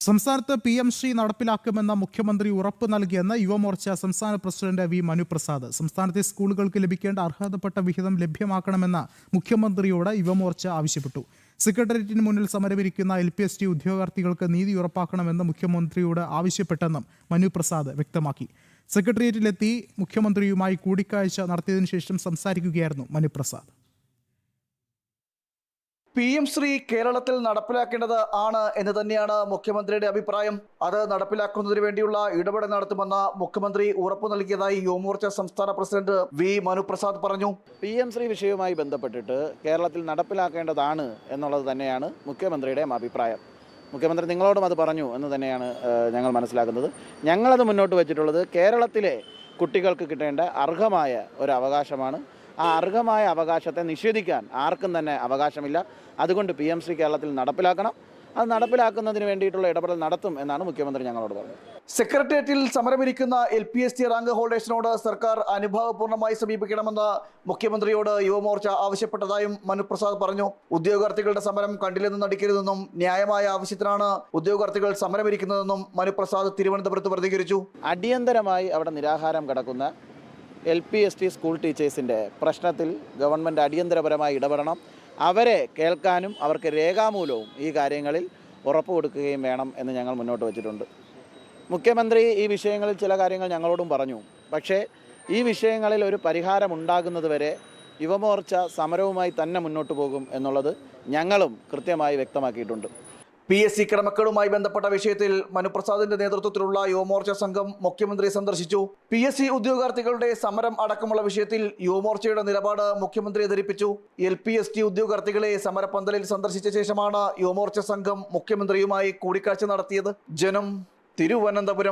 സംസ്ഥാനത്ത് PM-ശ്രീ നടപ്പിലാക്കുമെന്ന മുഖ്യമന്ത്രി ഉറപ്പ് നൽകിയെന്ന് യുവമോർച്ച സംസ്ഥാന പ്രസിഡന്റ് വി മനുപ്രസാദ്. സംസ്ഥാനത്തെ സ്കൂളുകൾക്ക് ലഭിക്കേണ്ട അർഹതപ്പെട്ട വിഹിതം ലഭ്യമാക്കണമെന്ന് മുഖ്യമന്ത്രിയോട് യുവമോർച്ച ആവശ്യപ്പെട്ടു. സെക്രട്ടേറിയറ്റിന് മുന്നിൽ സമരമിരിക്കുന്ന LPST ഉദ്യോഗാർത്ഥികൾക്ക് നീതി ഉറപ്പാക്കണമെന്ന് മുഖ്യമന്ത്രിയോട് ആവശ്യപ്പെട്ടെന്നും മനുപ്രസാദ് വ്യക്തമാക്കി. സെക്രട്ടേറിയറ്റിലെത്തി മുഖ്യമന്ത്രിയുമായി കൂടിക്കാഴ്ച നടത്തിയതിനു ശേഷം സംസാരിക്കുകയായിരുന്നു മനുപ്രസാദ്. PM-ശ്രീ കേരളത്തിൽ നടപ്പിലാക്കേണ്ടത് ആണ് എന്ന് തന്നെയാണ് മുഖ്യമന്ത്രിയുടെ അഭിപ്രായം. അത് നടപ്പിലാക്കുന്നതിന് വേണ്ടിയുള്ള ഇടപെടൽ നടത്തുമെന്ന് മുഖ്യമന്ത്രി ഉറപ്പു നൽകിയതായി യുവമോർച്ച സംസ്ഥാന പ്രസിഡന്റ് വി മനുപ്രസാദ് പറഞ്ഞു. PM-ശ്രീ വിഷയവുമായി ബന്ധപ്പെട്ടിട്ട് കേരളത്തിൽ നടപ്പിലാക്കേണ്ടതാണ് എന്നുള്ളത് തന്നെയാണ് മുഖ്യമന്ത്രിയുടെയും അഭിപ്രായം. മുഖ്യമന്ത്രി നിങ്ങളോടും അത് പറഞ്ഞു എന്ന് തന്നെയാണ് ഞങ്ങൾ മനസ്സിലാക്കുന്നത്. ഞങ്ങളത് മുന്നോട്ട് വെച്ചിട്ടുള്ളത് കേരളത്തിലെ കുട്ടികൾക്ക് കിട്ടേണ്ട അർഹമായ ഒരു അവകാശമാണ്. ആ അർഹമായ അവകാശത്തെ നിഷേധിക്കാൻ ആർക്കും തന്നെ അവകാശമില്ല. അതുകൊണ്ട് PM-ശ്രീ കേരളത്തിൽ നടപ്പിലാക്കണം. അത് നടപ്പിലാക്കുന്നതിന് വേണ്ടിയിട്ടുള്ള ഇടപെടൽ നടത്തും എന്നാണ് മുഖ്യമന്ത്രി ഞങ്ങളോട് പറഞ്ഞത്. സെക്രട്ടേറിയറ്റിൽ സമരമിരിക്കുന്ന LPST റാങ്ക് ഹോൾഡേഴ്സിനോട് സർക്കാർ അനുഭാവപൂർണ്ണമായി സമീപിക്കണമെന്ന് മുഖ്യമന്ത്രിയോട് യുവമോർച്ച ആവശ്യപ്പെട്ടതായും മനുപ്രസാദ് പറഞ്ഞു. ഉദ്യോഗാർത്ഥികളുടെ സമരം കണ്ടില്ലെന്ന് നടിക്കരുതെന്നും ന്യായമായ ആവശ്യത്തിനാണ് ഉദ്യോഗാർത്ഥികൾ സമരമിരിക്കുന്നതെന്നും മനുപ്രസാദ് തിരുവനന്തപുരത്ത് പ്രതികരിച്ചു. അടിയന്തരമായി അവിടെ നിരാഹാരം കിടക്കുന്ന LPST സ്കൂൾ ടീച്ചേഴ്സിൻ്റെ പ്രശ്നത്തിൽ ഗവൺമെൻറ് അടിയന്തരപരമായി ഇടപെടണം. അവരെ കേൾക്കാനും അവർക്ക് രേഖാമൂലവും ഈ കാര്യങ്ങളിൽ ഉറപ്പ് കൊടുക്കുകയും വേണം എന്ന് ഞങ്ങൾ മുന്നോട്ട് വച്ചിട്ടുണ്ട്. മുഖ്യമന്ത്രി ഈ വിഷയങ്ങളിൽ ചില കാര്യങ്ങൾ ഞങ്ങളോടും പറഞ്ഞു. പക്ഷേ ഈ വിഷയങ്ങളിൽ ഒരു പരിഹാരമുണ്ടാകുന്നത് വരെ യുവമോർച്ച സമരവുമായി തന്നെ മുന്നോട്ട് പോകും എന്നുള്ളത് ഞങ്ങളും കൃത്യമായി വ്യക്തമാക്കിയിട്ടുണ്ട്. PSC ക്രമക്കേടുമായി ബന്ധപ്പെട്ട വിഷയത്തിൽ മനുപ്രസാദിന്റെ നേതൃത്വത്തിലുള്ള യുവമോർച്ച സംഘം മുഖ്യമന്ത്രിയെ സന്ദർശിച്ചു. PSC ഉദ്യോഗാർത്ഥികളുടെ സമരം അടക്കമുള്ള വിഷയത്തിൽ യുവമോർച്ചയുടെ നിലപാട് മുഖ്യമന്ത്രിയെ ധരിപ്പിച്ചു. LPST ഉദ്യോഗാർത്ഥികളെ സമരപന്തലിൽ സന്ദർശിച്ച ശേഷമാണ് യുവമോർച്ച സംഘം മുഖ്യമന്ത്രിയുമായി കൂടിക്കാഴ്ച നടത്തിയത്. ജനം, തിരുവനന്തപുരം.